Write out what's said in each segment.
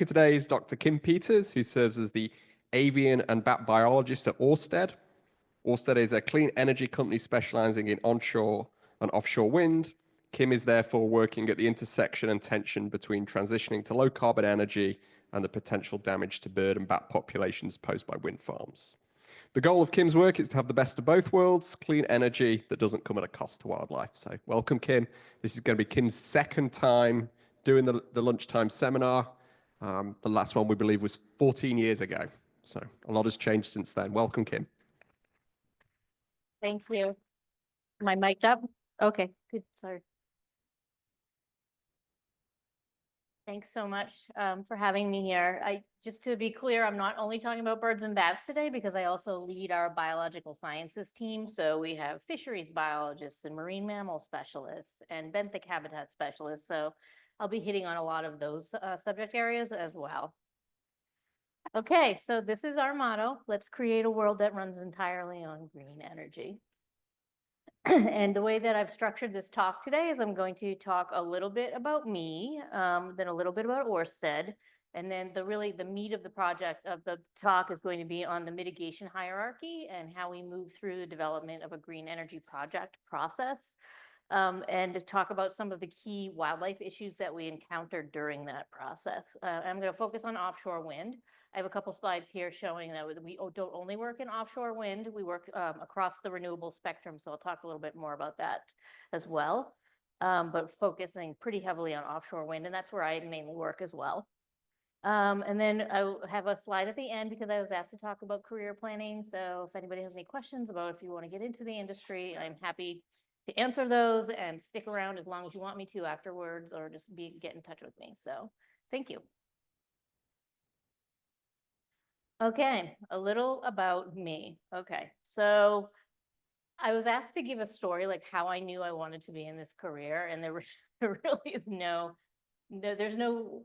speaker today is Dr. Kim Peters, who serves as the Avian and Bat Biologist at Orsted. Orsted is a clean energy company specializing in onshore and offshore wind. Kim is therefore working at the intersection and tension between transitioning to low carbon energy and the potential damage to bird and bat populations posed by wind farms. The goal of Kim's work is to have the best of both worlds, clean energy that doesn't come at a cost to wildlife. So welcome, Kim. This is going to be Kim's second time doing the lunchtime seminar. The last one we believe was 14 years ago. So a lot has changed since then. Welcome, Kim. Thank you. Am I mic'd up? Okay, good. Sorry. Thanks so much for having me here. Just to be clear, I'm not only talking about birds and bats today because I also lead our biological sciences team. So we have fisheries biologists and marine mammal specialists and benthic habitat specialists. So I'll be hitting on a lot of those subject areas as well. Okay, so this is our motto. Let's create a world that runs entirely on green energy. And the way that I've structured this talk today is I'm going to talk a little bit about me, then a little bit about Orsted, and then the meat of the project of the talk is going to be on the mitigation hierarchy and how we move through the development of a green energy project process, and to talk about some of the key wildlife issues that we encountered during that process. I'm going to focus on offshore wind. I have a couple slides here showing that we don't only work in offshore wind, we work across the renewable spectrum. So I'll talk a little bit more about that as well, but focusing pretty heavily on offshore wind, and that's where I mainly work as well. And then I have a slide at the end because I was asked to talk about career planning. So if anybody has any questions about if you want to get into the industry, I'm happy to answer those and stick around as long as you want me to afterwards, or just get in touch with me. So thank you. Okay, a little about me. Okay, so I was asked to give a story like how I knew I wanted to be in this career, and there really is there's no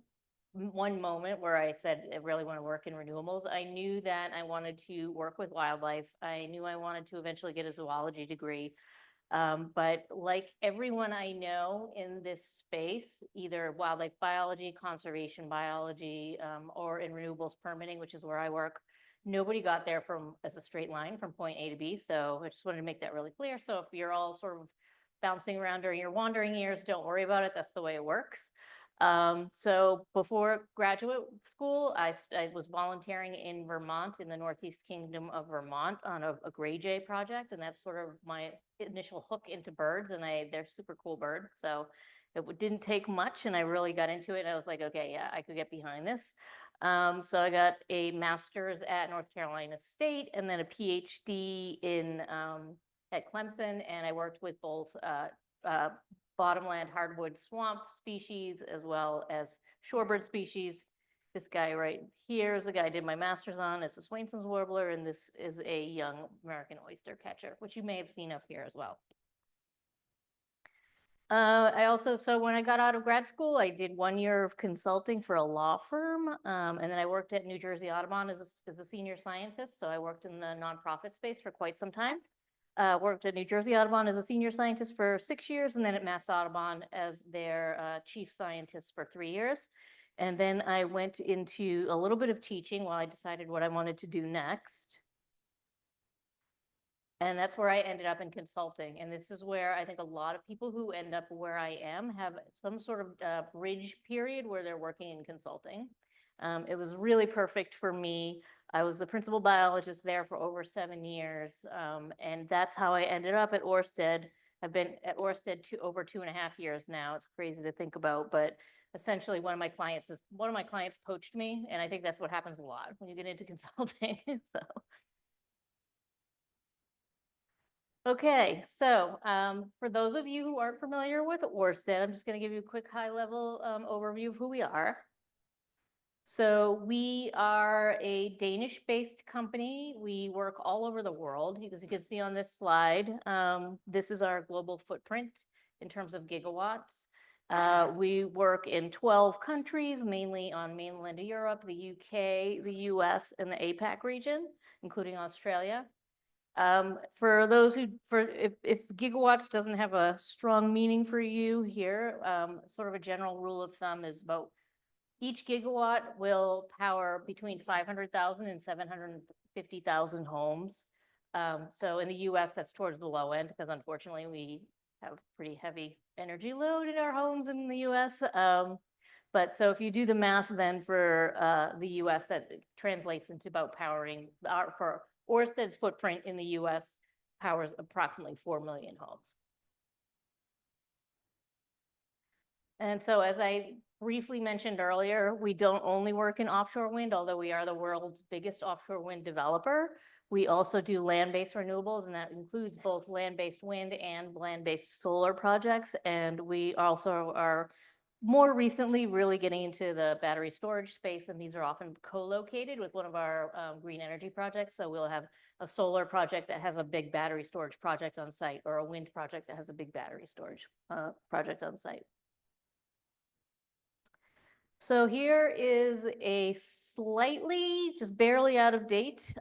one moment where I said I really want to work in renewables. I knew that I wanted to work with wildlife. I knew I wanted to eventually get a zoology degree. But like everyone I know in this space, either wildlife biology, conservation biology, or in renewables permitting, which is where I work, nobody got there as a straight line from point A to B. So I just wanted to make that really clear. So if you're all sort of bouncing around during your wandering years, don't worry about it. That's the way it works. So before graduate school, I was volunteering in Vermont, in the Northeast Kingdom of Vermont, on a gray jay project, and that's sort of my initial hook into birds, and they're super cool bird. So it didn't take much, and I really got into it. And I was like, okay, yeah, I could get behind this. So I got a master's at North Carolina State, and then a PhD at Clemson, and I worked with both bottomland hardwood swamp species as well as shorebird species. This guy right here is the guy I did my master's on. It's a Swainson's warbler, and this is a young American oyster catcher, which you may have seen up here as well. So when I got out of grad school, I did 1 year of consulting for a law firm, and then I worked at New Jersey Audubon as a senior scientist. So I worked in the nonprofit space for quite some time. Worked at New Jersey Audubon as a senior scientist for 6 years, and then at Mass Audubon as their chief scientist for 3 years. And then I went into a little bit of teaching while I decided what I wanted to do next. And that's where I ended up in consulting. And this is where I think a lot of people who end up where I am have some sort of bridge period where they're working in consulting. It was really perfect for me. I was the principal biologist there for over 7 years. And that's how I ended up at Orsted. I've been at Orsted over 2.5 years now. It's crazy to think about, but essentially one of my clients poached me. And I think that's what happens a lot when you get into consulting. So. Okay, so for those of you who aren't familiar with Orsted, I'm just going to give you a quick high-level overview of who we are. So we are a Danish-based company. We work all over the world. As you can see on this slide, this is our global footprint in terms of gigawatts. We work in 12 countries, mainly on mainland Europe, the UK, the US, and the APAC region, including Australia. For those if gigawatts doesn't have a strong meaning for you here, sort of a general rule of thumb is about Each gigawatt will power between 500,000 and 750,000 homes. So in the US, that's towards the low end because unfortunately we have pretty heavy energy load in our homes in the US. But so if you do the math then for the US, that translates into about powering, for Orsted's footprint in the US, powers approximately 4 million homes. And so as I briefly mentioned earlier, we don't only work in offshore wind, although we are the world's biggest offshore wind developer. We also do land-based renewables, and that includes both land-based wind and land-based solar projects. And we also are more recently really getting into the battery storage space, and these are often co-located with one of our green energy projects. So we'll have a solar project that has a big battery storage project on site, or a wind project that has a big battery storage project on site. So here is a slightly, just barely out of date,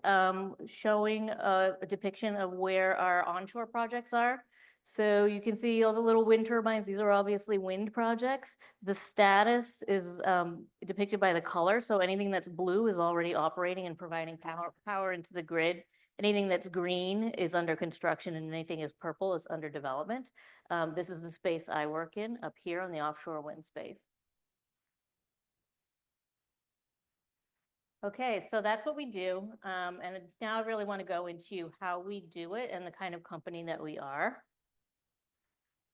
showing a depiction of where our onshore projects are. So you can see all the little wind turbines. These are obviously wind projects. The status is depicted by the color. So anything that's blue is already operating and providing power into the grid. Anything that's green is under construction, and anything is purple is under development. This is the space I work in up here on the offshore wind space. Okay, so that's what we do. And now I really want to go into how we do it and the kind of company that we are.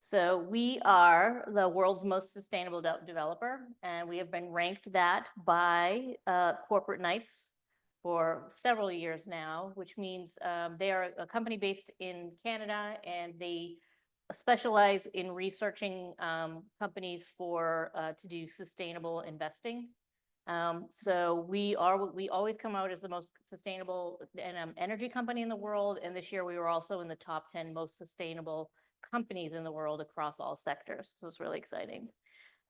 So we are the world's most sustainable developer, and we have been ranked that by Corporate Knights for several years now, which means they are a company based in Canada, and they specialize in researching companies for to do sustainable investing. So we always come out as the most sustainable energy company in the world. And this year we were also in the top 10 most sustainable companies in the world across all sectors. So it's really exciting.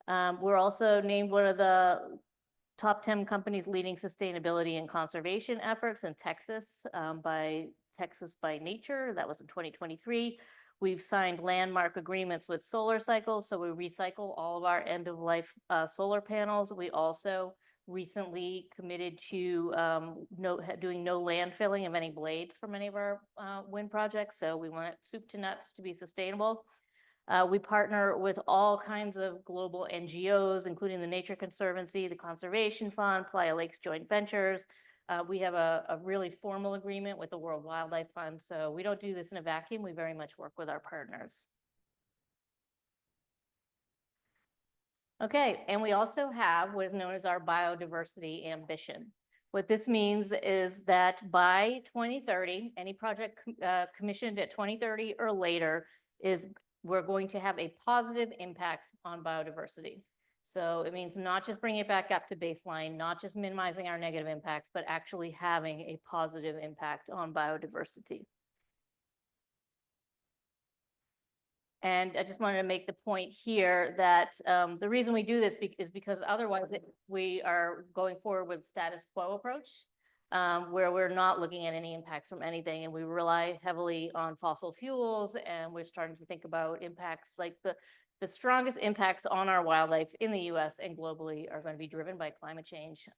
We're also named one of the top 10 companies leading sustainability and conservation efforts in Texas by Texas by Nature. That was in 2023. We've signed landmark agreements with Solar Cycle, so we recycle all of our end-of-life solar panels. We also recently committed to doing no landfilling of any blades from any of our wind projects. So we want it soup to nuts to be sustainable. We partner with all kinds of global NGOs, including the Nature Conservancy, the Conservation Fund, Playa Lakes Joint Ventures. We have a really formal agreement with the World Wildlife Fund. So we don't do this in a vacuum. We very much work with our partners. Okay, and we also have what is known as our biodiversity ambition. What this means is that by 2030, any project commissioned at 2030 or later we're going to have a positive impact on biodiversity. So it means not just bringing it back up to baseline, not just minimizing our negative impacts, but actually having a positive impact on biodiversity. And I just wanted to make the point here that the reason we do this is because otherwise we are going forward with status quo approach, where we're not looking at any impacts from anything, and we rely heavily on fossil fuels, and we're starting to think about impacts like the strongest impacts on our wildlife in the US and globally are going to be driven by climate change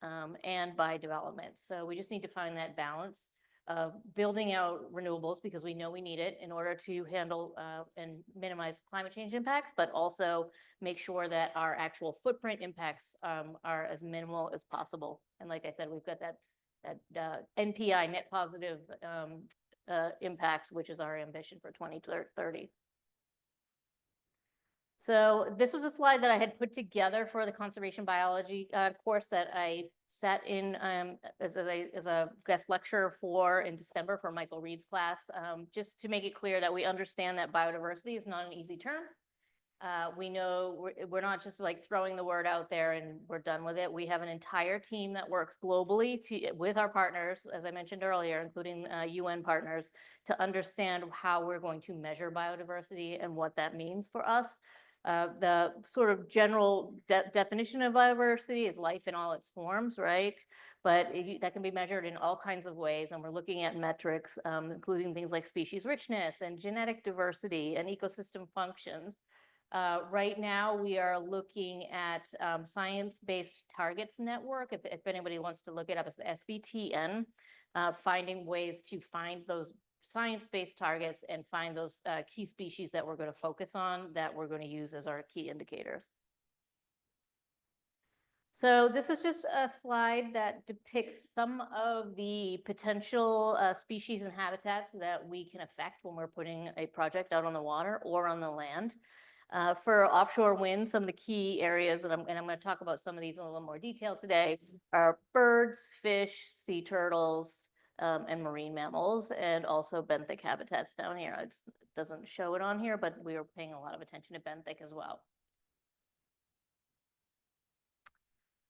and by development. So we just need to find that balance of building out renewables because we know we need it in order to handle and minimize climate change impacts, but also make sure that our actual footprint impacts are as minimal as possible. And like I said, we've got that NPI, net positive impacts, which is our ambition for 2030. So this was a slide that I had put together for the conservation biology course that I sat in as a guest lecturer for in December for Michael Reed's class, just to make it clear that we understand that biodiversity is not an easy term. We know we're not just like throwing the word out there and we're done with it. We have an entire team that works globally with our partners, as I mentioned earlier, including UN partners, to understand how we're going to measure biodiversity and what that means for us. The sort of general definition of biodiversity is life in all its forms, right? But that can be measured in all kinds of ways. And we're looking at metrics, including things like species richness and genetic diversity and ecosystem functions. Right now, we are looking at Science-Based Targets Network. If anybody wants to look it up, it's the SBTN, finding ways to find those science-based targets and find those key species that we're going to focus on, that we're going to use as our key indicators. So this is just a slide that depicts some of the potential species and habitats that we can affect when we're putting a project out on the water or on the land. For offshore wind, some of the key areas, and I'm going to talk about some of these in a little more detail today, are birds, fish, sea turtles, and marine mammals, and also benthic habitats down here. It doesn't show it on here, but we are paying a lot of attention to benthic as well.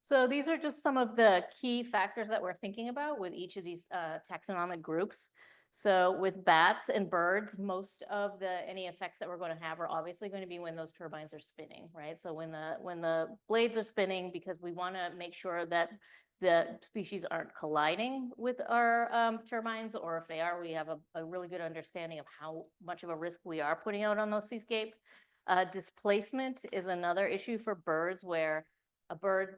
So these are just some of the key factors that we're thinking about with each of these taxonomic groups. So with bats and birds, most of any effects that we're going to have are obviously going to be when those turbines are spinning, right? So when the blades are spinning, because we want to make sure that the species aren't colliding with our turbines, or if they are, we have a really good understanding of how much of a risk we are putting out on those seascape. Displacement is another issue for birds, where birds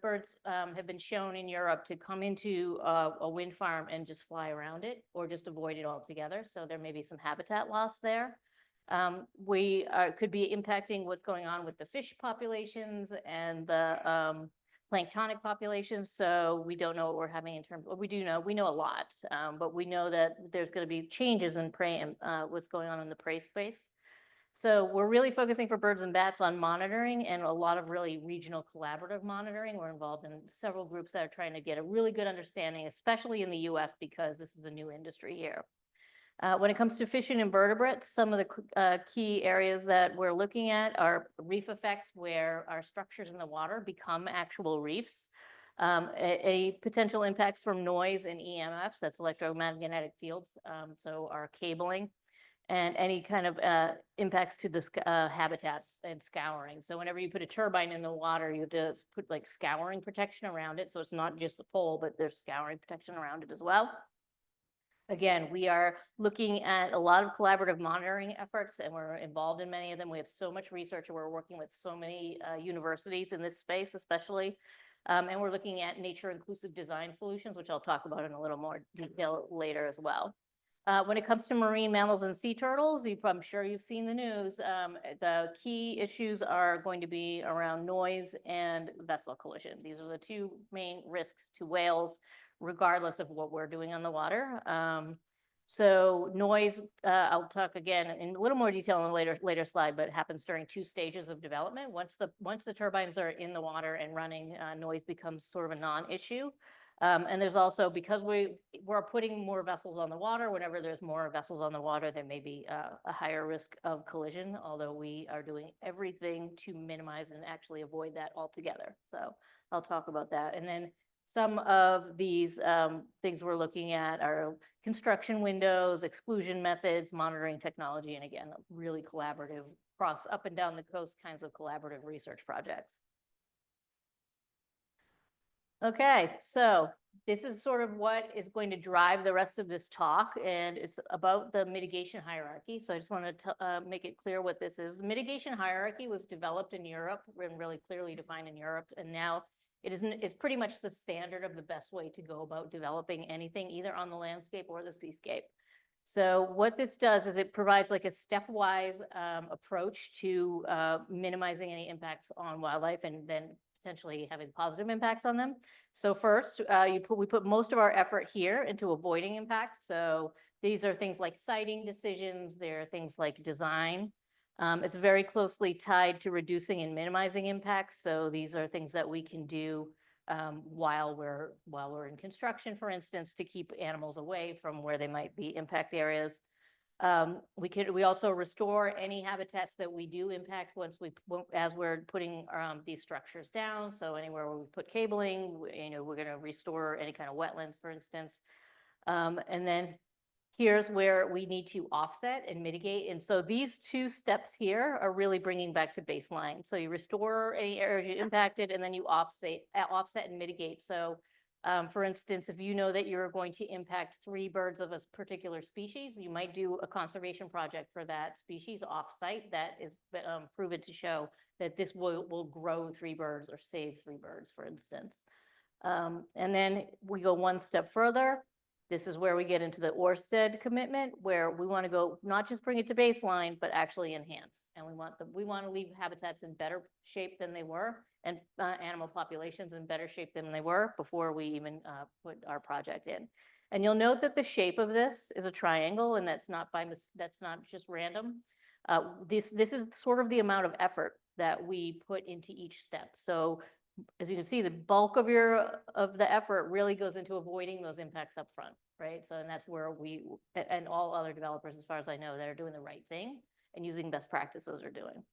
have been shown in Europe to come into a wind farm and just fly around it, or just avoid it altogether. So there may be some habitat loss there. We could be impacting what's going on with the fish populations and the planktonic populations. So we don't know what we're having in terms of, we know a lot, but we know that there's going to be changes in prey and what's going on in the prey space. So we're really focusing for birds and bats on monitoring, and a lot of really regional collaborative monitoring. We're involved in several groups that are trying to get a really good understanding, especially in the US, because this is a new industry here. When it comes to fish and invertebrates, some of the key areas that we're looking at are reef effects, where our structures in the water become actual reefs. A potential impacts from noise and EMFs, that's electromagnetic fields, so our cabling, and any kind of impacts to the habitats and scouring. So whenever you put a turbine in the water, you have to put like scouring protection around it. So it's not just the pole, but there's scouring protection around it as well. Again, we are looking at a lot of collaborative monitoring efforts, and we're involved in many of them. We have so much research, and we're working with so many universities in this space, especially. And we're looking at nature-inclusive design solutions, which I'll talk about in a little more detail later as well. When it comes to marine mammals and sea turtles, I'm sure you've seen the news. The key issues are going to be around noise and vessel collision. These are the two main risks to whales, regardless of what we're doing on the water. So noise, I'll talk again in a little more detail on a later slide, but it happens during 2 stages of development. Once the turbines are in the water and running, noise becomes sort of a non-issue. And there's also, because we're putting more vessels on the water, whenever there's more vessels on the water, there may be a higher risk of collision, although we are doing everything to minimize and actually avoid that altogether. So I'll talk about that. And then some of these things we're looking at are construction windows, exclusion methods, monitoring technology, and again, really collaborative, up and down the coast kinds of collaborative research projects. Okay, so this is sort of what is going to drive the rest of this talk, and it's about the mitigation hierarchy. So I just want to make it clear what this is. The mitigation hierarchy was developed in Europe and really clearly defined in Europe, and now it's pretty much the standard of the best way to go about developing anything, either on the landscape or the seascape. So what this does is it provides like a stepwise approach to minimizing any impacts on wildlife, and then potentially having positive impacts on them. So first, we put most of our effort here into avoiding impacts. So these are things like siting decisions. There are things like design. It's very closely tied to reducing and minimizing impacts. So these are things that we can do while we're in construction, for instance, to keep animals away from where they might be impact areas. We also restore any habitats that we do impact as we're putting these structures down. So anywhere where we put cabling, we're going to restore any kind of wetlands, for instance. And then here's where we need to offset and mitigate. And so these 2 steps here are really bringing back to baseline. So you restore any areas you impacted, and then you offset and mitigate. So For instance, if you know that you're going to impact 3 birds of a particular species, you might do a conservation project for that species off-site that is proven to show that this will grow 3 birds or save 3 birds, for instance. And then we go one step further. This is where we get into the Orsted commitment, where we want to go not just bring it to baseline, but actually enhance. And we want to leave habitats in better shape than they were, and animal populations in better shape than they were before we even put our project in. And you'll note that the shape of this is a triangle, and that's not just random. This is sort of the amount of effort that we put into each step. So as you can see, the bulk of the effort really goes into avoiding those impacts up front, right? So, and that's where we, and all other developers, as far as I know, that are doing the right thing and using best practices are doing.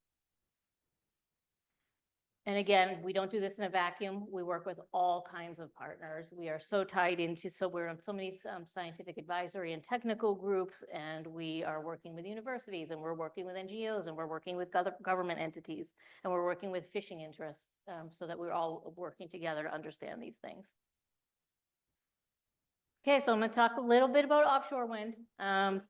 And again, we don't do this in a vacuum. We work with all kinds of partners. We are so tied into, so we're in so many scientific advisory and technical groups, and we are working with universities, and we're working with NGOs, and we're working with government entities, and we're working with fishing interests, so that we're all working together to understand these things. Okay, so I'm going to talk a little bit about offshore wind,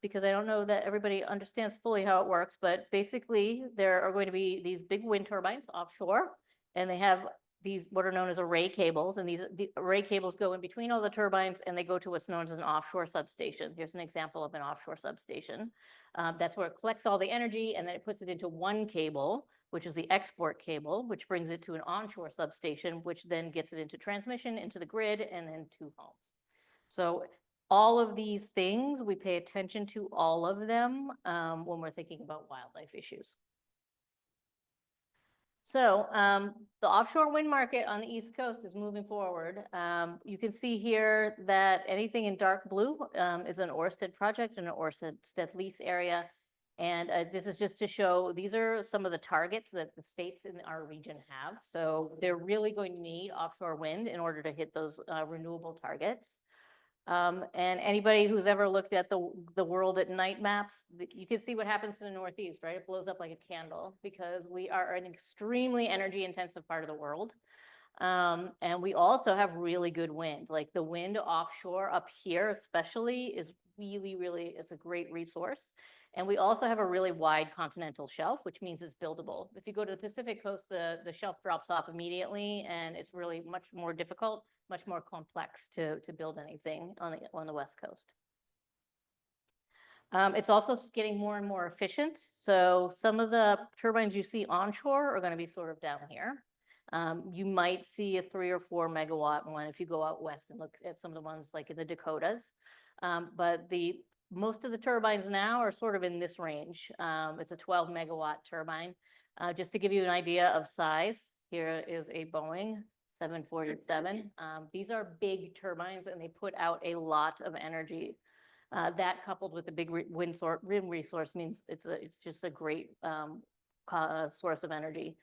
because I don't know that everybody understands fully how it works, but basically there are going to be these big wind turbines offshore, and they have these what are known as array cables, and the array cables go in between all the turbines, and they go to what's known as an offshore substation. Here's an example of an offshore substation. That's where it collects all the energy, and then it puts it into one cable, which is the export cable, which brings it to an onshore substation, which then gets it into transmission, into the grid, and then to homes. So all of these things, we pay attention to all of them when we're thinking about wildlife issues. So the offshore wind market on the East Coast is moving forward. You can see here that anything in dark blue is an Orsted project in an Orsted lease area. And this is just to show, these are some of the targets that the states in our region have. So they're really going to need offshore wind in order to hit those renewable targets. And anybody who's ever looked at the world at night maps, you can see what happens to the Northeast, right? It blows up like a candle because we are an extremely energy intensive part of the world. And we also have really good wind. Like the wind offshore up here especially is really, it's a great resource. And we also have a really wide continental shelf, which means it's buildable. If you go to the Pacific coast, the shelf drops off immediately, and it's really much more difficult, much more complex to build anything on the West Coast. It's also getting more and more efficient. So some of the turbines you see onshore are going to be sort of down here. You might see a 3 or 4 megawatt one if you go out west and look at some of the ones like in the Dakotas. But most of the turbines now are sort of in this range. It's a 12 megawatt turbine. Just to give you an idea of size, here is a Boeing 747. These are big turbines, and they put out a lot of energy. That coupled with the big wind resource means it's just a great source of energy.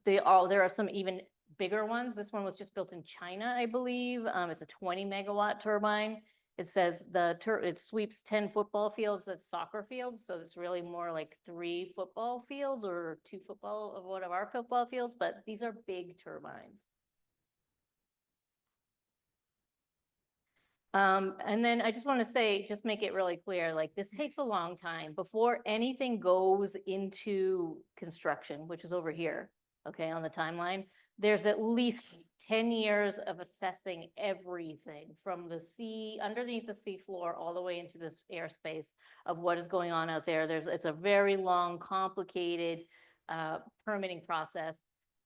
There are some even bigger ones. This one was just built in China, I believe. It's a 20 megawatt turbine. It says it sweeps 10 football fields, that's soccer fields. So it's really more like 3 football fields or 2 of one of our football fields, but these are big turbines. And then I just want to say, just make it really clear, like this takes a long time before anything goes into construction, which is over here, okay, on the timeline. There's at least 10 years of assessing everything from the sea, underneath the seafloor, all the way into this airspace of what is going on out there. It's a very long, complicated permitting process.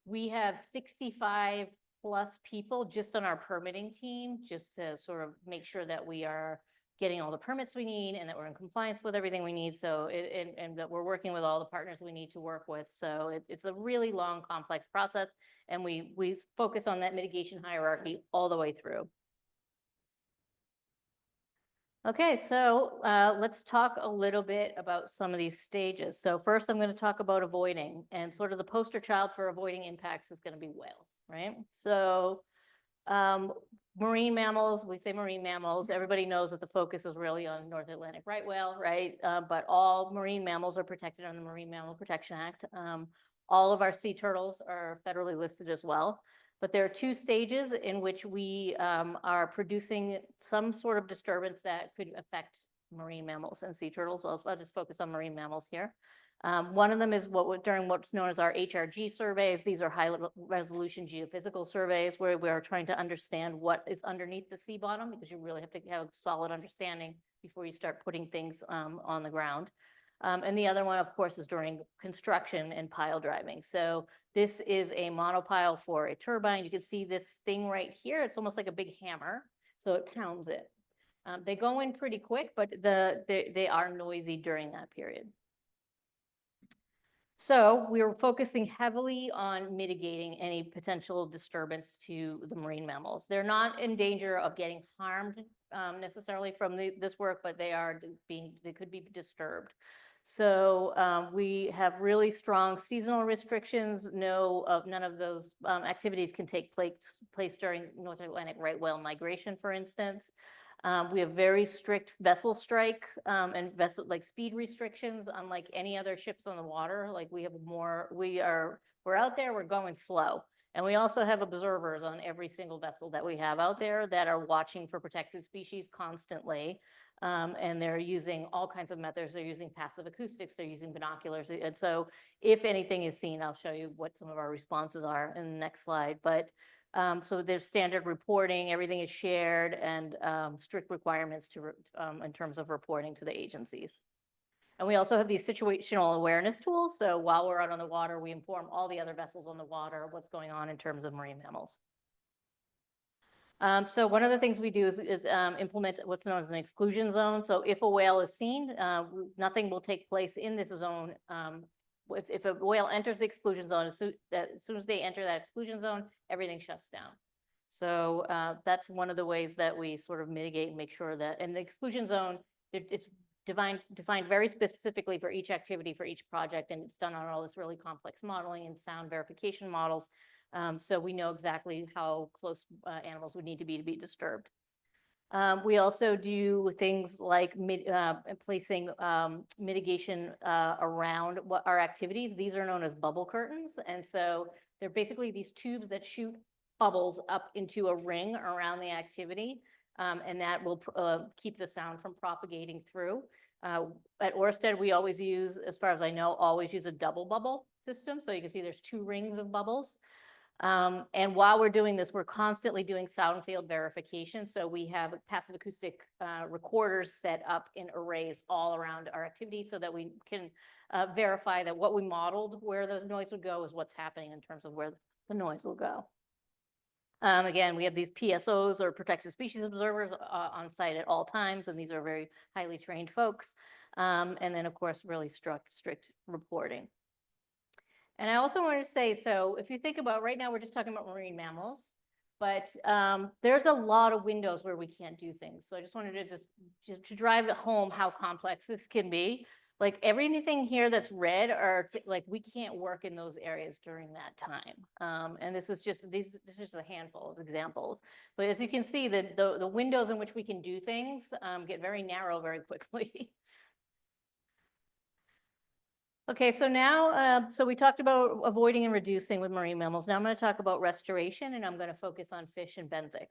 We have 65 plus people just on our permitting team, just to sort of make sure that we are getting all the permits we need and that we're in compliance with everything we need. So, and that we're working with all the partners we need to work with. So it's a really long, complex process. And we focus on that mitigation hierarchy all the way through. Okay, so let's talk a little bit about some of these stages. So first I'm going to talk about avoiding, and sort of the poster child for avoiding impacts is going to be whales, right? So marine mammals, we say marine mammals, everybody knows that the focus is really on North Atlantic right whale, right? But all marine mammals are protected under the Marine Mammal Protection Act. All of our sea turtles are federally listed as well. But there are two stages in which we are producing some sort of disturbance that could affect marine mammals and sea turtles. I'll just focus on marine mammals here. One of them is during what's known as our HRG surveys. These are high resolution geophysical surveys where we are trying to understand what is underneath the sea bottom, because you really have to have a solid understanding before you start putting things on the ground. And the other one, of course, is during construction and pile driving. So this is a monopile for a turbine. You can see this thing right here. It's almost like a big hammer, so it pounds it. They go in pretty quick, but they are noisy during that period. So we were focusing heavily on mitigating any potential disturbance to the marine mammals. They're not in danger of getting harmed necessarily from this work, but they could be disturbed. So we have really strong seasonal restrictions. None of those activities can take place during North Atlantic right whale migration, for instance. We have very strict vessel strike and vessel speed restrictions, unlike any other ships on the water. Like we're out there, we're going slow. And we also have observers on every single vessel that we have out there that are watching for protected species constantly. And they're using all kinds of methods. They're using passive acoustics, they're using binoculars. And so if anything is seen, I'll show you what some of our responses are in the next slide. But so there's standard reporting, everything is shared, and strict requirements in terms of reporting to the agencies. And we also have these situational awareness tools. So while we're out on the water, we inform all the other vessels on the water what's going on in terms of marine mammals. So one of the things we do is implement what's known as an exclusion zone. So if a whale is seen, nothing will take place in this zone. If a whale enters the exclusion zone, as soon as they enter that exclusion zone, everything shuts down. So that's one of the ways that we sort of mitigate and make sure that, and the exclusion zone, it's defined very specifically for each activity, for each project, and it's done on all this really complex modeling and sound verification models. So we know exactly how close animals would need to be disturbed. We also do things like placing mitigation around our activities. These are known as bubble curtains. And so they're basically these tubes that shoot bubbles up into a ring around the activity. And that will keep the sound from propagating through. At Orsted, we always use, as far as I know, a double bubble system. So you can see there's 2 rings of bubbles. And while we're doing this, we're constantly doing sound field verification. So we have passive acoustic recorders set up in arrays all around our activity so that we can verify that what we modeled, where the noise would go, is what's happening in terms of where the noise will go. Again, we have these PSOs, or protected species observers, on site at all times, and these are very highly trained folks. And then, of course, really strict reporting. And I also wanted to say, so if you think about right now, we're just talking about marine mammals, but there's a lot of windows where we can't do things. So I just wanted to just drive home how complex this can be. Like everything here that's red are like we can't work in those areas during that time. And this is just a handful of examples. But as you can see, the windows in which we can do things get very narrow very quickly. Okay, so now, so we talked about avoiding and reducing with marine mammals. Now I'm going to talk about restoration, and I'm going to focus on fish and benthic.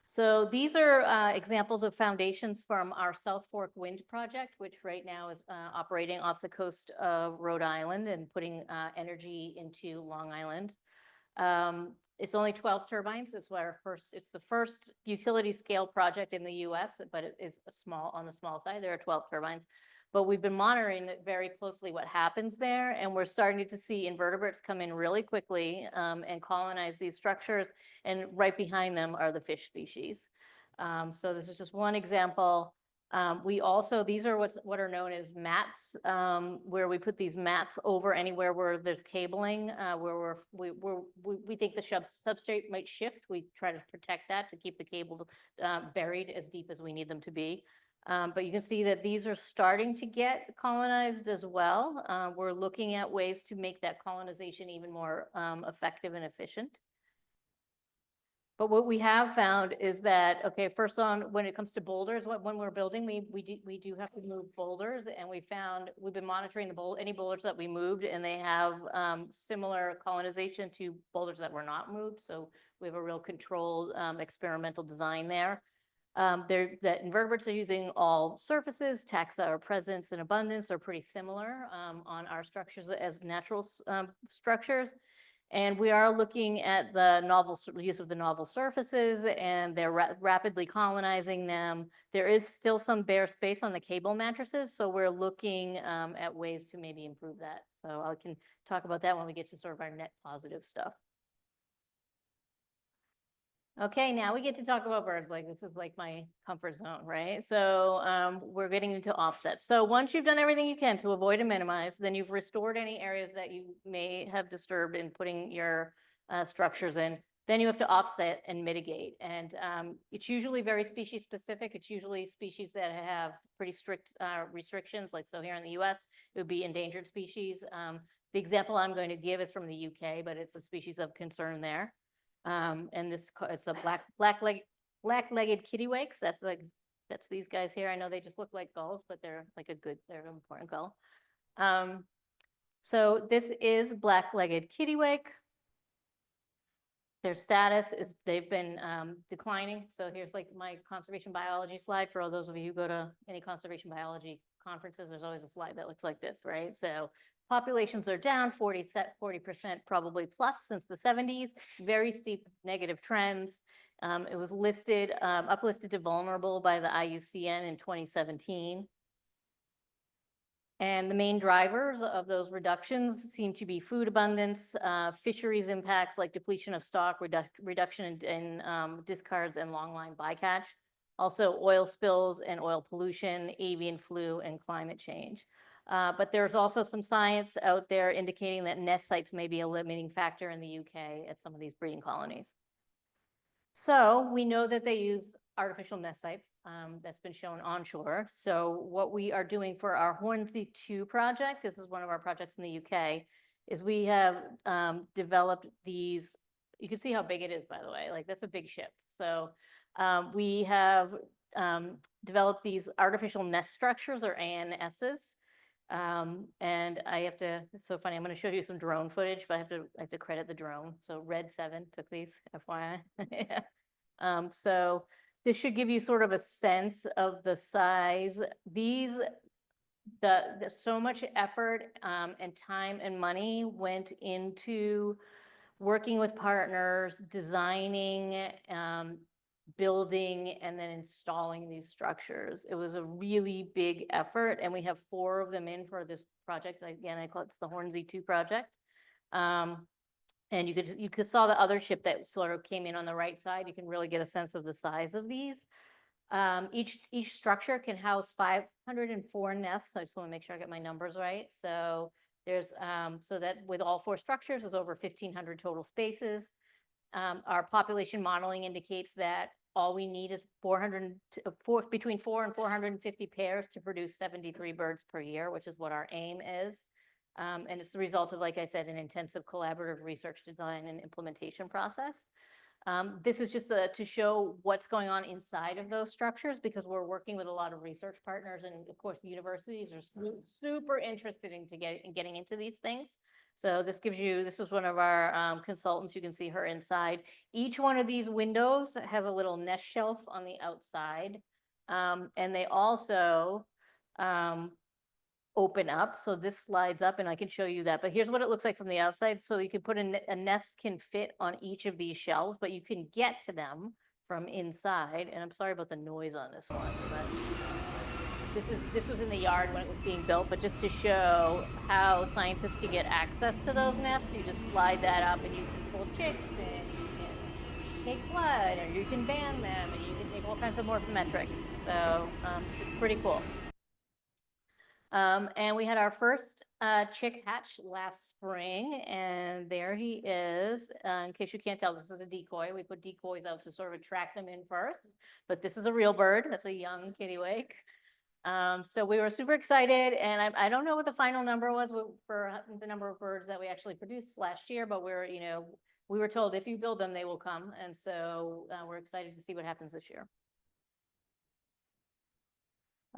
So these are examples of foundations from our South Fork Wind project, which right now is operating off the coast of Rhode Island and putting energy into Long Island. It's only 12 turbines. It's the first utility scale project in the US, but it is on the small side. There are 12 turbines. But we've been monitoring it very closely what happens there, and we're starting to see invertebrates come in really quickly and colonize these structures, and right behind them are the fish species. So this is just one example. These are what are known as mats, where we put these mats over anywhere where there's cabling, where we think the substrate might shift. We try to protect that to keep the cables buried as deep as we need them to be. But you can see that these are starting to get colonized as well. We're looking at ways to make that colonization even more effective and efficient. But what we have found is that, okay, first on, when it comes to boulders, when we're building, we do have to move boulders, and we've been monitoring any boulders that we moved, and they have similar colonization to boulders that were not moved. So we have a real controlled experimental design there. That invertebrates are using all surfaces. Taxa or presence and abundance are pretty similar on our structures as natural structures. And we are looking at the use of the novel surfaces, and they're rapidly colonizing them. There is still some bare space on the cable mattresses, so we're looking at ways to maybe improve that. So I can talk about that when we get to sort of our net positive stuff. Okay, now we get to talk about birds. Like, this is like my comfort zone, right? So we're getting into offsets. So once you've done everything you can to avoid and minimize, then you've restored any areas that you may have disturbed in putting your structures in. Then you have to offset and mitigate. And it's usually very species specific. It's usually species that have pretty strict restrictions. Like, so here in the US, it would be endangered species. The example I'm going to give is from the UK, but it's a species of concern there. And it's a black-legged kittiwakes. That's these guys here. I know they just look like gulls, but they're an important gull. So this is black-legged kittiwake. Their status is they've been declining. So here's like my conservation biology slide. For all those of you who go to any conservation biology conferences, there's always a slide that looks like this, right? So populations are down 40% probably plus since the 70s, very steep negative trends. It was uplisted to vulnerable by the IUCN in 2017. And the main drivers of those reductions seem to be food abundance, fisheries impacts like depletion of stock, reduction in discards and longline bycatch, also oil spills and oil pollution, avian flu, and climate change. But there's also some science out there indicating that nest sites may be a limiting factor in the UK at some of these breeding colonies. So we know that they use artificial nest sites. That's been shown onshore. So what we are doing for our Hornsey 2 project, this is one of our projects in the UK, is we have developed these. You can see how big it is, by the way. Like, that's a big ship. So we have developed these artificial nest structures, or ANSs. And I have to, it's so funny, I'm going to show you some drone footage, but I have to credit the drone. So Red 7 took these, FYI. So this should give you sort of a sense of the size. So much effort and time and money went into working with partners, designing, building, and then installing these structures. It was a really big effort, and we have 4 of them in for this project. Again, I call it the Hornsey 2 project. And you could saw the other ship that sort of came in on the right side. You can really get a sense of the size of these. Each structure can house 504 nests. So I just want to make sure I get my numbers right. So there's so that with all 4 structures, there's over 1,500 total spaces. Our population modeling indicates that all we need is between 4 and 450 pairs to produce 73 birds per year, which is what our aim is. And it's the result of, like I said, an intensive collaborative research, design, and implementation process. This is just to show what's going on inside of those structures, because we're working with a lot of research partners, and of course, the universities are super interested in getting into these things. So this is one of our consultants. You can see her inside. Each one of these windows has a little nest shelf on the outside. And they also open up. So this slides up, and I can show you that. But here's what it looks like from the outside. So you can put a nest can fit on each of these shelves, but you can get to them from inside. And I'm sorry about the noise on this one, but this was in the yard when it was being built. But just to show how scientists can get access to those nests, you just slide that up, and you can pull chicks, and you can take blood, or you can ban them, and you can take all kinds of morphometrics. So it's pretty cool. And we had our first chick hatch last spring, and there he is. In case you can't tell, this is a decoy. We put decoys out to sort of attract them in first, but this is a real bird. That's a young kittiwake. So we were super excited, and I don't know what the final number was for the number of birds that we actually produced last year, but we're, we were told if you build them, they will come. And so we're excited to see what happens this year.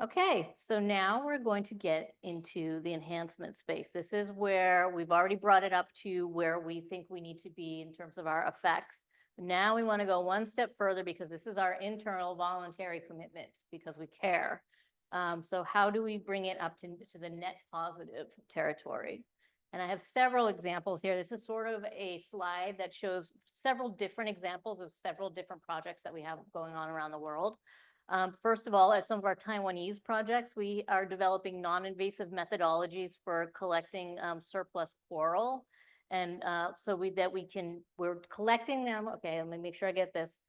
Okay, so now we're going to get into the enhancement space. This is where we've already brought it up to where we think we need to be in terms of our effects. Now we want to go one step further because this is our internal voluntary commitment because we care. So how do we bring it up to the net positive territory? And I have several examples here. This is sort of a slide that shows several different examples of several different projects that we have going on around the world. First of all, as some of our Taiwanese projects, we are developing non-invasive methodologies for collecting surplus coral. And so we're collecting them. Okay, let me make sure I get this.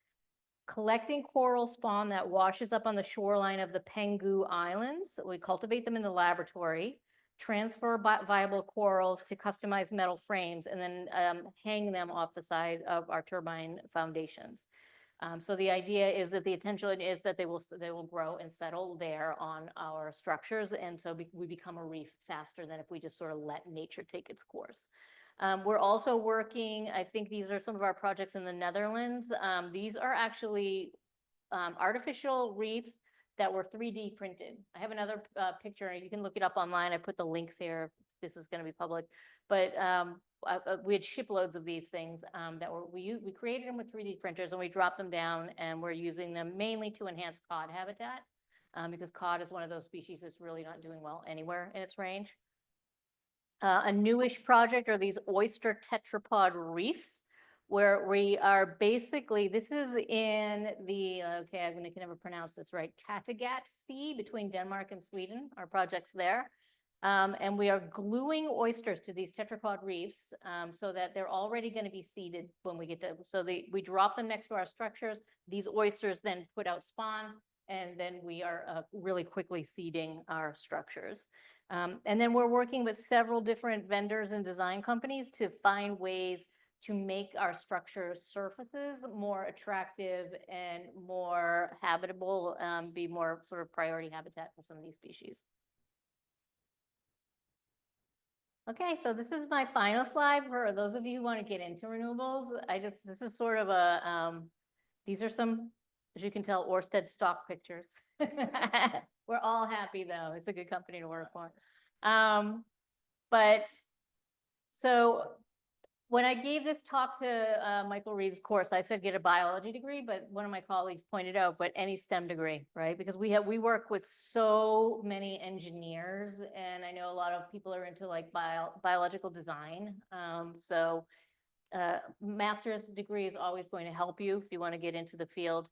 Collecting coral spawn that washes up on the shoreline of the Penghu Islands. We cultivate them in the laboratory, transfer viable corals to customized metal frames, and then hang them off the side of our turbine foundations. So the idea is that the intention is that they will grow and settle there on our structures, and so we become a reef faster than if we just sort of let nature take its course. We're also working, I think these are some of our projects in the Netherlands. These are actually artificial reefs that were 3D printed. I have another picture, you can look it up online. I put the links here. This is going to be public, but we had shiploads of these things that we created them with 3D printers, and we dropped them down, and we're using them mainly to enhance cod habitat because cod is one of those species that's really not doing well anywhere in its range. A newish project are these oyster tetrapod reefs, where we are basically, this is in the, okay, I can never pronounce this right, Kattegat Sea between Denmark and Sweden, our project's there. And we are gluing oysters to these tetrapod reefs so that they're already going to be seeded when we get to, we drop them next to our structures. These oysters then put out spawn, and then we are really quickly seeding our structures. And then we're working with several different vendors and design companies to find ways to make our structure surfaces more attractive and more habitable, be more sort of priority habitat for some of these species. Okay, so this is my final slide for those of you who want to get into renewables. This is sort of a, these are some, as you can tell, Orsted stock pictures. We're all happy though. It's a good company to work for. But so when I gave this talk to Michael Reed's course, I said get a biology degree, but one of my colleagues pointed out, but any STEM degree, right? Because we work with so many engineers, and I know a lot of people are into like biological design. So master's degree is always going to help you if you want to get into the field.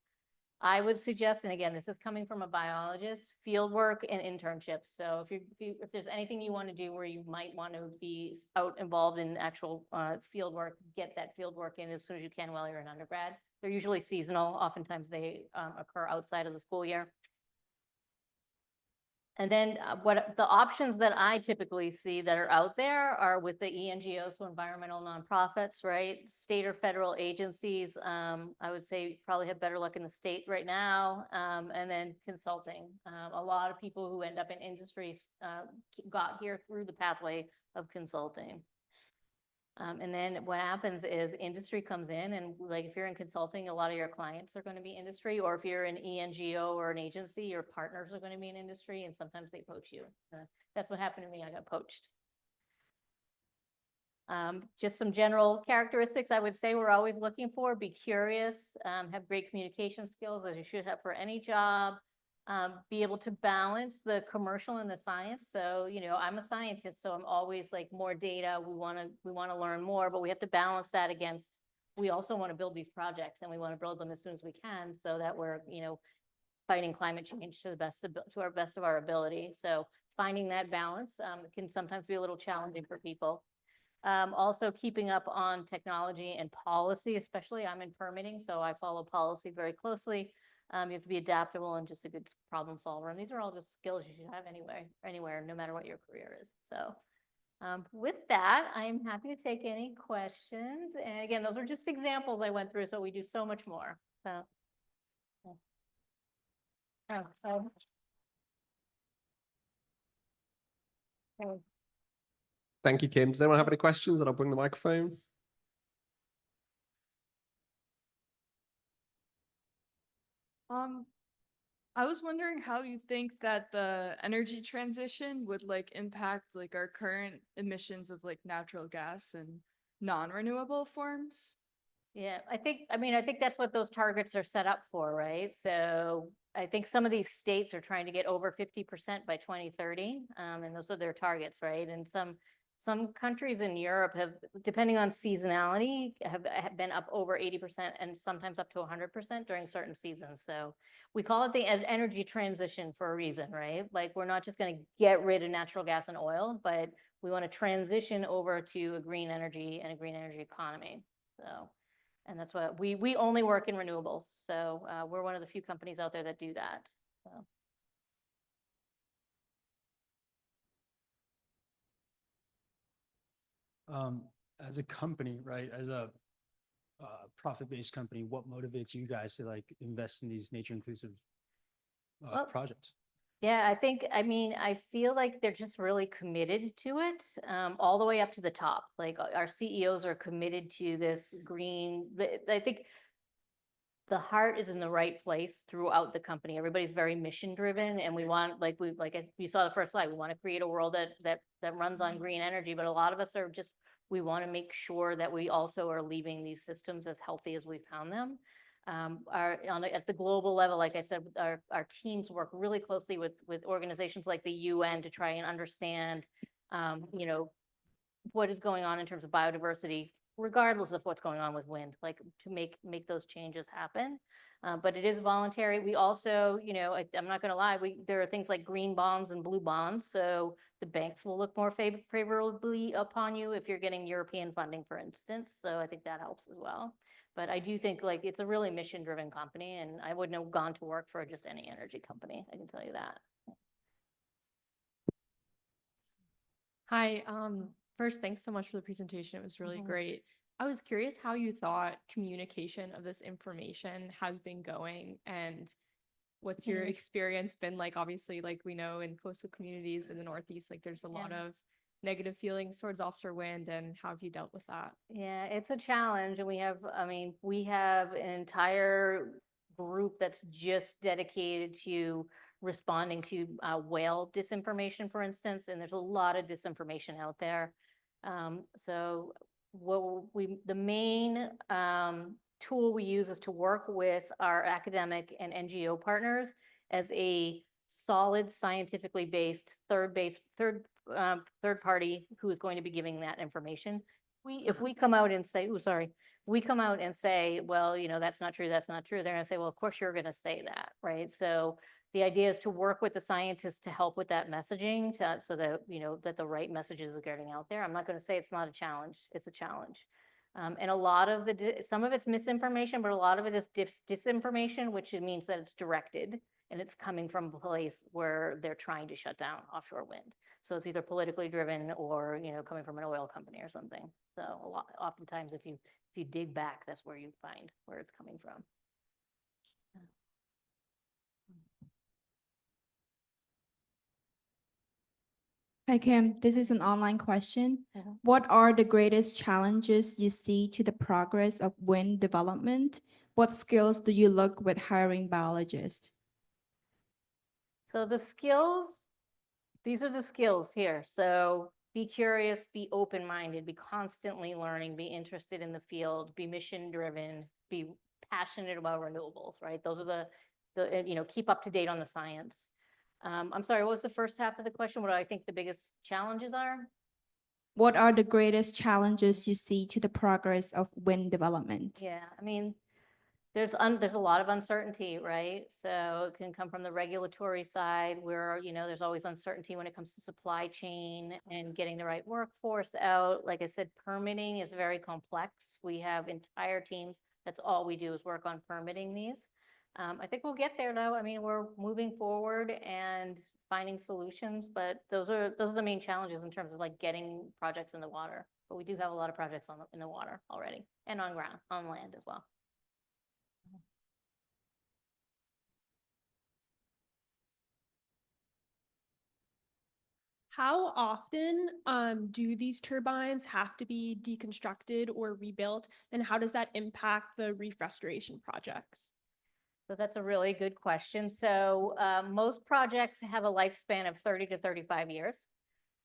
I would suggest, and again, this is coming from a biologist, field work and internships. So if there's anything you want to do where you might want to be out involved in actual field work, get that field work in as soon as you can while you're an undergrad. They're usually seasonal. Oftentimes they occur outside of the school year. And then what the options that I typically see that are out there are with the ENGOs, so environmental nonprofits, right? State or federal agencies, I would say probably have better luck in the state right now. And then consulting. A lot of people who end up in industries got here through the pathway of consulting. And then what happens is industry comes in, and like if you're in consulting, a lot of your clients are going to be industry, or if you're an ENGO or an agency, your partners are going to be in industry, and sometimes they poach you. That's what happened to me. I got poached. Just some general characteristics I would say we're always looking for: be curious, have great communication skills, as you should have for any job. Be able to balance the commercial and the science. So, you know, I'm a scientist, so I'm always like more data. We want to learn more, but we have to balance that against, we also want to build these projects, and we want to build them as soon as we can so that we're, you know, fighting climate change to our best of our ability. So finding that balance can sometimes be a little challenging for people. Also keeping up on technology and policy, especially I'm in permitting, so I follow policy very closely. You have to be adaptable and just a good problem solver. And these are all just skills you should have anywhere, no matter what your career is. So with that, I'm happy to take any questions. And again, those are just examples I went through, so we do so much more. So. Thank you, Kim. Does anyone have any questions? And I'll bring the microphone. I was wondering how you think that the energy transition would like impact like our current emissions of like natural gas and non-renewable forms. Yeah, I think that's what those targets are set up for, right? So I think some of these states are trying to get over 50% by 2030, and those are their targets, right? And some countries in Europe have, depending on seasonality, have been up over 80% and sometimes up to 100% during certain seasons. So we call it the energy transition for a reason, right? Like, we're not just going to get rid of natural gas and oil, but we want to transition over to a green energy and a green energy economy. So, and that's what we only work in renewables. So we're one of the few companies out there that do that. So. As a company, right, as a profit-based company, what motivates you guys to like invest in these nature inclusive projects? Yeah, I feel like they're just really committed to it, all the way up to the top. Like, our CEOs are committed to this green. I think the heart is in the right place throughout the company. Everybody's very mission driven, and we want, like you saw the first slide, we want to create a world that runs on green energy. But a lot of us are just, we want to make sure that we also are leaving these systems as healthy as we found them. At the global level, like I said, our teams work really closely with organizations like the UN to try and understand, what is going on in terms of biodiversity, regardless of what's going on with wind, like to make those changes happen. But it is voluntary. We also, I'm not going to lie, there are things like green bonds and blue bonds. So the banks will look more favorably upon you if you're getting European funding, for instance. So I think that helps as well. But I do think, like, it's a really mission-driven company, and I wouldn't have gone to work for just any energy company. I can tell you that. Hi, first, thanks so much for the presentation. It was really great. I was curious how you thought communication of this information has been going, and what's your experience been like? Obviously, like, we know in coastal communities in the Northeast, like, there's a lot of negative feelings towards offshore wind, and how have you dealt with that? Yeah, it's a challenge, and we have an entire group that's just dedicated to responding to whale disinformation, for instance, and there's a lot of disinformation out there. So the main tool we use is to work with our academic and NGO partners as a solid, scientifically based third party who is going to be giving that information. If we come out and say, well, that's not true, they're going to say, well, of course you're going to say that, right? So the idea is to work with the scientists to help with that messaging, so that, that the right messages are getting out there. I'm not going to say it's not a challenge, it's a challenge. And a lot of some of it's misinformation, but a lot of it is disinformation, which means that it's directed and it's coming from a place where they're trying to shut down offshore wind. So it's either politically driven or, coming from an oil company or something. So oftentimes if you dig back, that's where you find where it's coming from. Hi, Kim. This is an online question. What are the greatest challenges you see to the progress of wind development? What skills do you look with hiring biologists? So the skills, these are the skills here. So be curious, be open-minded, be constantly learning, be interested in the field, be mission-driven, be passionate about renewables, right? Those are the keep up to date on the science. I'm sorry, what was the first half of the question? What do I think the biggest challenges are? What are the greatest challenges you see to the progress of wind development? Yeah, there's a lot of uncertainty, right? So it can come from the regulatory side where, there's always uncertainty when it comes to supply chain and getting the right workforce out. Like I said, permitting is very complex. We have entire teams. That's all we do is work on permitting these. I think we'll get there though. We're moving forward and finding solutions, but those are the main challenges in terms of like getting projects in the water. But we do have a lot of projects in the water already and on land as well. How often do these turbines have to be deconstructed or rebuilt, and how does that impact the reef restoration projects? So that's a really good question. So most projects have a lifespan of 30 to 35 years.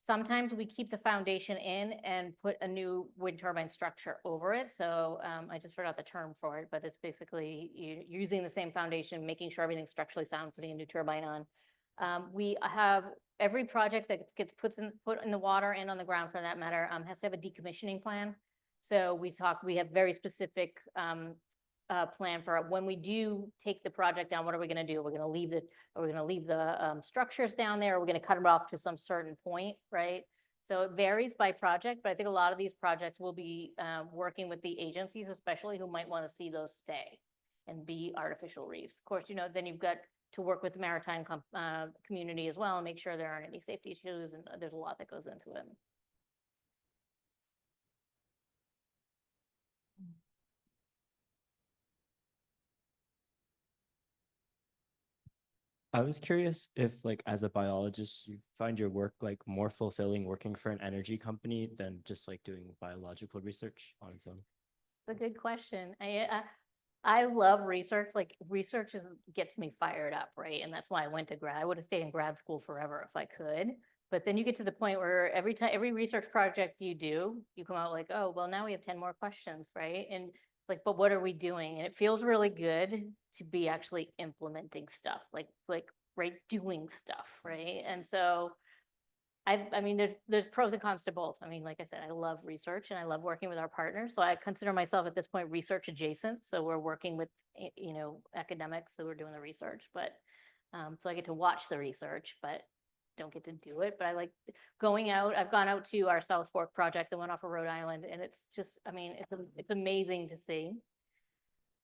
Sometimes we keep the foundation in and put a new wind turbine structure over it. So I just forgot the term for it, but it's basically using the same foundation, making sure everything's structurally sound, putting a new turbine on. We have every project that gets put in the water and on the ground for that matter has to have a decommissioning plan. So we have very specific plan for when we do take the project down. What are we going to do? We're going to leave the structures down there. We're going to cut them off to some certain point, right? So it varies by project, but I think a lot of these projects will be working with the agencies, especially who might want to see those stay and be artificial reefs. Of course, then you've got to work with the maritime community as well and make sure there aren't any safety issues, and there's a lot that goes into it. I was curious if, like, as a biologist, you find your work like more fulfilling working for an energy company than just like doing biological research on its own. It's a good question. I love research. Like research gets me fired up, right? And that's why I went to grad. I would have stayed in grad school forever if I could. But then you get to the point where every research project you do, you come out like, oh, well, now we have 10 more questions, right? And like, but what are we doing? And it feels really good to be actually implementing stuff, like right, doing stuff, right? And so I mean, there's pros and cons to both. I mean, like I said, I love research and I love working with our partners. So I consider myself at this point research adjacent. So we're working with, academics that we're doing the research, but so I get to watch the research, but don't get to do it. But I like going out. I've gone out to our South Fork project that went off of Rhode Island, and it's just, I mean, it's amazing to see.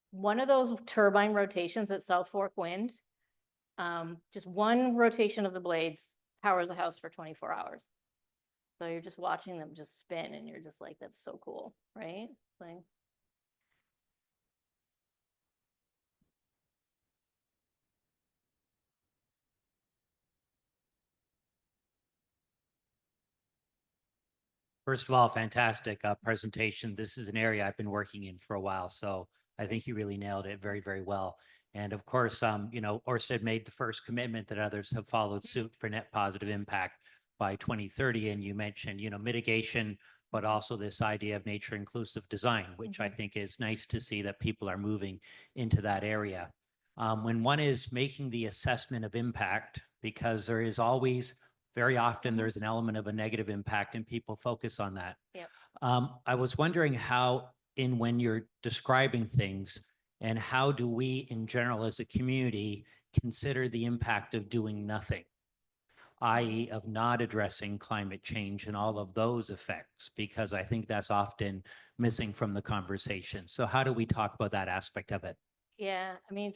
One of those turbine rotations at South Fork Wind, just one rotation of the blades powers the house for 24 hours. So you're just watching them just spin and you're just like, that's so cool, right? Like, First of all, fantastic presentation. This is an area I've been working in for a while, so I think you really nailed it very, very well. And of course, Orsted made the first commitment that others have followed suit for net positive impact by 2030. And you mentioned, mitigation, but also this idea of nature inclusive design, which I think is nice to see that people are moving into that area. When one is making the assessment of impact, because there is always, very often there's an element of a negative impact and people focus on that. Yep. I was wondering how, when you're describing things, and how do we in general as a community consider the impact of doing nothing, i.e. of not addressing climate change and all of those effects, because I think that's often missing from the conversation. So how do we talk about that aspect of it? Yeah, I mean,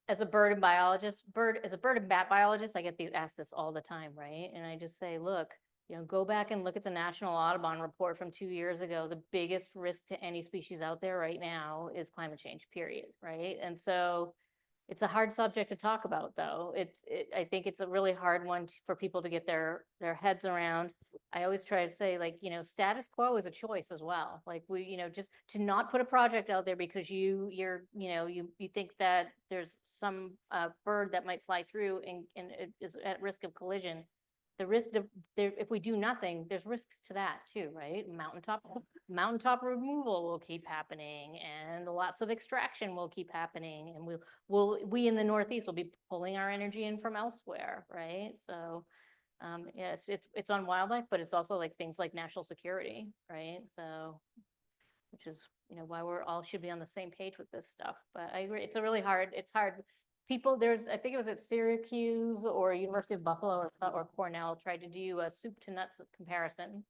as a bird and bat biologist, I get asked this all the time, right? And I just say, look, go back and look at the National Audubon report from 2 years ago. The biggest risk to any species out there right now is climate change, period, right? And so it's a hard subject to talk about, though. I think it's a really hard one for people to get their heads around. I always try to say, like, status quo is a choice as well. Like just to not put a project out there because you think that there's some bird that might fly through and it is at risk of collision. The risk if we do nothing, there's risks to that too, right? Mountaintop removal will keep happening, and lots of extraction will keep happening, and we in the Northeast will be pulling our energy in from elsewhere, right? So, yeah, it's on wildlife, but it's also like things like national security, right? So, which is why we're all should be on the same page with this stuff. But I agree, it's hard. People, I think it was at Syracuse or University of Buffalo or Cornell tried to do a soup to nuts comparison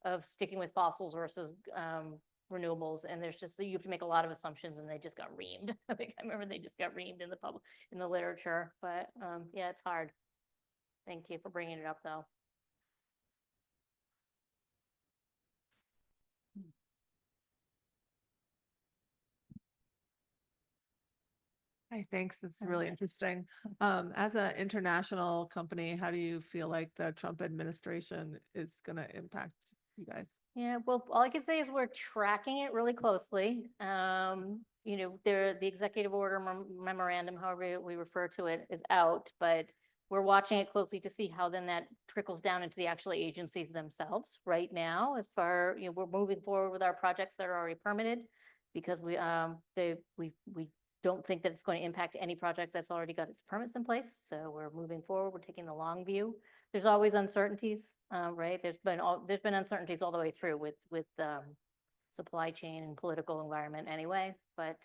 of sticking with fossils versus renewables. And there's just, you have to make a lot of assumptions and they just got reamed. I remember they just got reamed in the literature, but yeah, it's hard. Thank you for bringing it up though. Hi, thanks. It's really interesting. As an international company, how do you feel like the Trump administration is going to impact you guys? Yeah, well, all I can say is we're tracking it really closely. the executive order memorandum, however we refer to it, is out, but we're watching it closely to see how then that trickles down into the actual agencies themselves. Right now, as far, we're moving forward with our projects that are already permitted because we don't think that it's going to impact any project that's already got its permits in place. So we're moving forward. We're taking the long view. There's always uncertainties, right? There's been uncertainties all the way through with supply chain and political environment anyway. But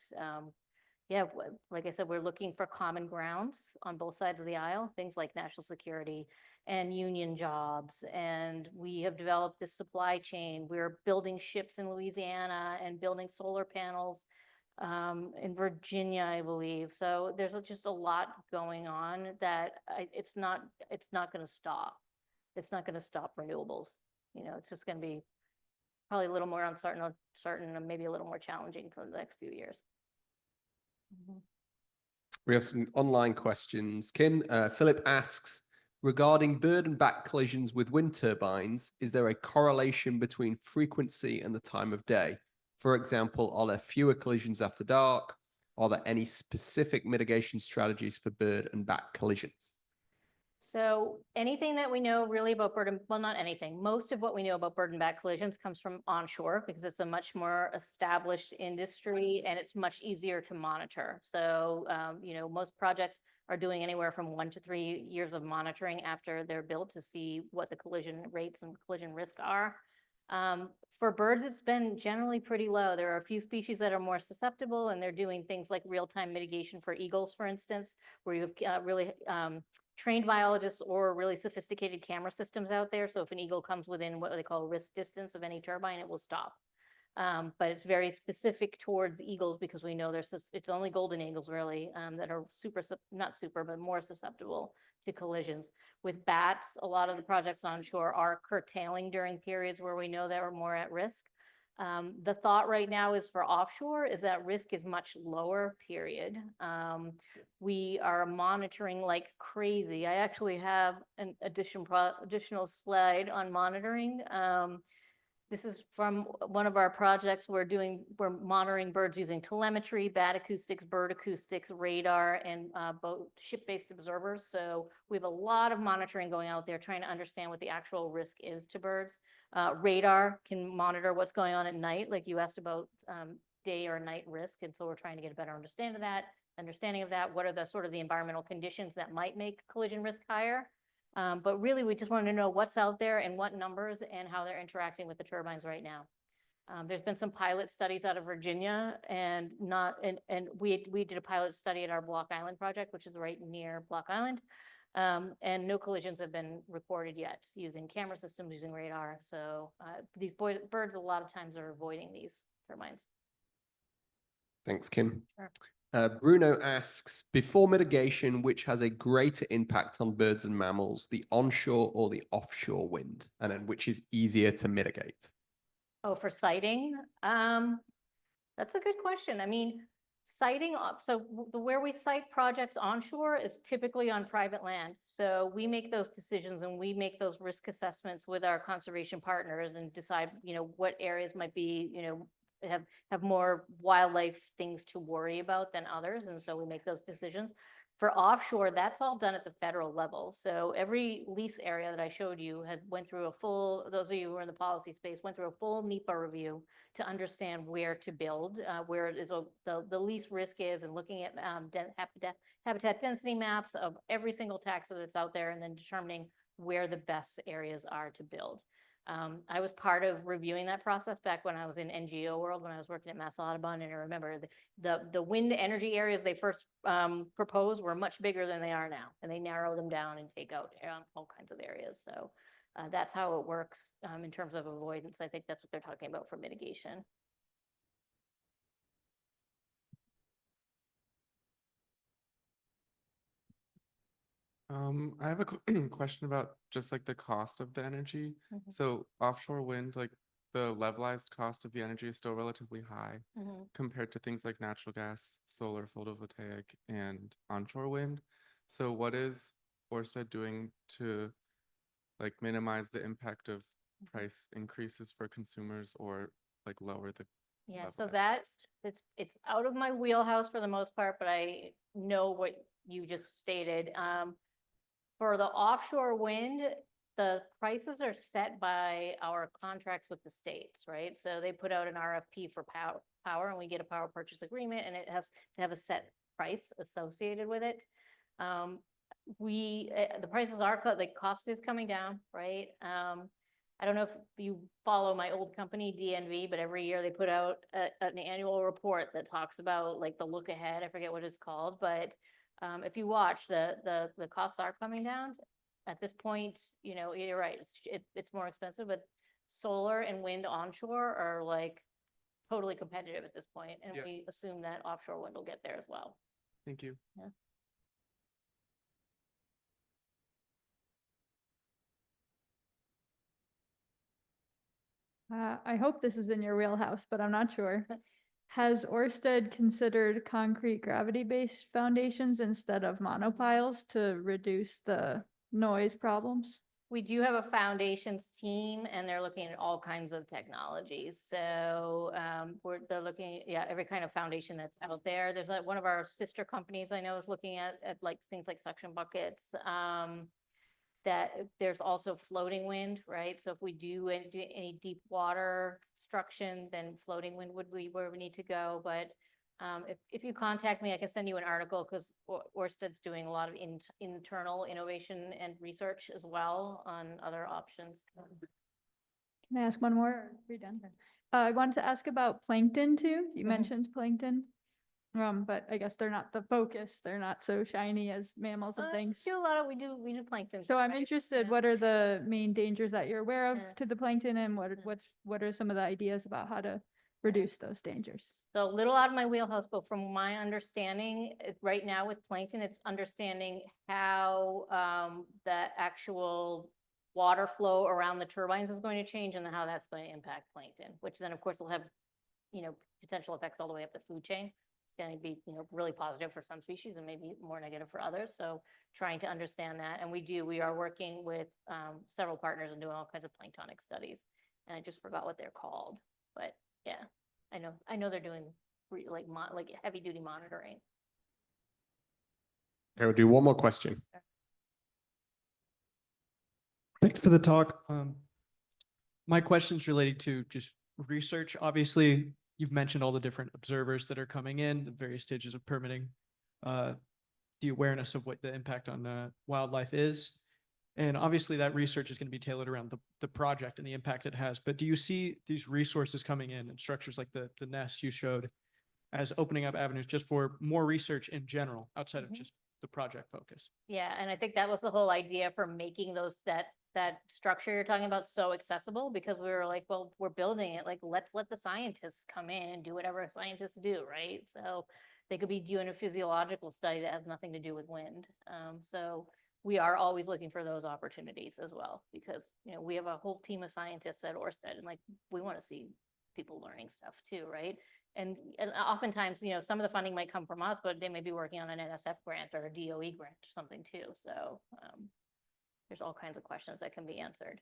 yeah, like I said, we're looking for common grounds on both sides of the aisle, things like national security and union jobs. And we have developed this supply chain. We're building ships in Louisiana and building solar panels in Virginia, I believe. So there's just a lot going on that it's not going to stop. It's not going to stop renewables. It's just going to be probably a little more uncertain and maybe a little more challenging for the next few years. We have some online questions. Kim, Philip asks, regarding bird and bat collisions with wind turbines, is there a correlation between frequency and the time of day? For example, are there fewer collisions after dark? Are there any specific mitigation strategies for bird and bat collisions? So anything that we know really about well, not anything, most of what we know about bird and bat collisions comes from onshore because it's a much more established industry and it's much easier to monitor. So, most projects are doing anywhere from 1 to 3 years of monitoring after they're built to see what the collision rates and collision risk are. For birds, it's been generally pretty low. There are a few species that are more susceptible and they're doing things like real-time mitigation for eagles, for instance, where you have really trained biologists or really sophisticated camera systems out there. So if an eagle comes within what they call risk distance of any turbine, it will stop. But it's very specific towards eagles because we know it's only golden eagles really that are not super, but more susceptible to collisions. With bats, a lot of the projects onshore are curtailing during periods where we know that we're more at risk. The thought right now is for offshore is that risk is much lower, period. We are monitoring like crazy. I actually have an additional slide on monitoring. This is from one of our projects. We're monitoring birds using telemetry, bat acoustics, bird acoustics, radar, and both ship-based observers. So we have a lot of monitoring going out there trying to understand what the actual risk is to birds. Radar can monitor what's going on at night, like you asked about day or night risk. And so we're trying to get a better understanding of that. What are the sort of the environmental conditions that might make collision risk higher? But really, we just wanted to know what's out there and what numbers and how they're interacting with the turbines right now. There's been some pilot studies out of Virginia and we did a pilot study at our Block Island project, which is right near Block Island. And no collisions have been recorded yet using camera systems, using radar. So these birds a lot of times are avoiding these turbines. Thanks, Kim. Sure. Bruno asks, before mitigation, which has a greater impact on birds and mammals, the onshore or the offshore wind? And then which is easier to mitigate? Oh, for siting? That's a good question. I mean, siting, where we site projects onshore is typically on private land. So we make those decisions and we make those risk assessments with our conservation partners and decide, what areas might be, have more wildlife things to worry about than others. And so we make those decisions. For offshore, that's all done at the federal level. So every lease area that I showed you went through those of you who are in the policy space, went through a full NEPA review to understand where to build, where it is the least risk is, and looking at habitat density maps of every single taxa that's out there, and then determining where the best areas are to build. I was part of reviewing that process back when I was in NGO world, when I was working at Mass Audubon, and I remember the wind energy areas they first proposed were much bigger than they are now, and they narrow them down and take out all kinds of areas. So that's how it works in terms of avoidance. I think that's what they're talking about for mitigation. I have a question about just like the cost of the energy. Mhm. So offshore wind, like the levelized cost of the energy is still relatively high compared to things like natural gas, solar, photovoltaic, and onshore wind. So what is Orsted doing to like minimize the impact of price increases for consumers or like lower the Yeah, so levelized that, cost? it's out of my wheelhouse for the most part, but I know what you just stated. For the offshore wind, the prices are set by our contracts with the states, right? So they put out an RFP for power and we get a power purchase agreement and it has to have a set price associated with it. The prices are, the cost is coming down, right? I don't know if you follow my old company, DNV, but every year they put out an annual report that talks about like the look ahead. I forget what it's called, but if you watch, the costs are coming down. At this point, you know, you're right, it's more expensive, but solar and wind onshore are like totally competitive at this point, and Yeah. we assume that offshore wind will get there as well. Thank you. Yeah. I hope this is in your wheelhouse, but I'm not sure. Has Orsted considered concrete gravity-based foundations instead of monopiles to reduce the noise problems? We do have a foundations team and they're looking at all kinds of technologies. So they're looking at, yeah, every kind of foundation that's out there. There's one of our sister companies I know is looking at like things like suction buckets. That there's also floating wind, right? So if we do any deep water construction, then floating wind would be where we need to go. But if you contact me, I can send you an article because Orsted's doing a lot of internal innovation and research as well on other options. Can I ask one more? Or are we done? I wanted to ask about plankton too. You Mhm. mentioned plankton. But I guess they're not the focus. They're not so shiny as mammals and things. Do a lot of, we do plankton. So I'm right? interested, Yeah. what are the main dangers that you're aware of Yeah. to the plankton, and what are some of the ideas about how to reduce those dangers? So a little out of my wheelhouse, but from my understanding, right now with plankton, it's understanding how that actual water flow around the turbines is going to change and then how that's going to impact plankton, which then of course will have, you know, potential effects all the way up the food chain. It's going to be, you know, really positive for some species and maybe more negative for others. So trying to understand that. And we are working with several partners and doing all kinds of planktonic studies. And I just forgot what they're called, but yeah, I know they're doing like heavy duty monitoring. Okay, we'll do one more question. Thanks for the talk. My question's related to just research. Obviously, you've mentioned all the different observers that are coming in, the various stages of permitting, the awareness of what the impact on wildlife is. And obviously that research is going to be tailored around the project and the impact it has. But do you see these resources coming in and structures like the nest you showed as opening up avenues just for more research in general outside of just the project focus? Yeah, and I think that was the whole idea for making that structure you're talking about so accessible, because we were like, well, we're building it, like let's let the scientists come in and do whatever scientists do, right? So they could be doing a physiological study that has nothing to do with wind. So we are always looking for those opportunities as well, because you know we have a whole team of scientists at Orsted, and like we want to see people learning stuff too, right? And oftentimes, you know, some of the funding might come from us, but they may be working on an NSF grant or a DOE grant or something too. So there's all kinds of questions that can be answered.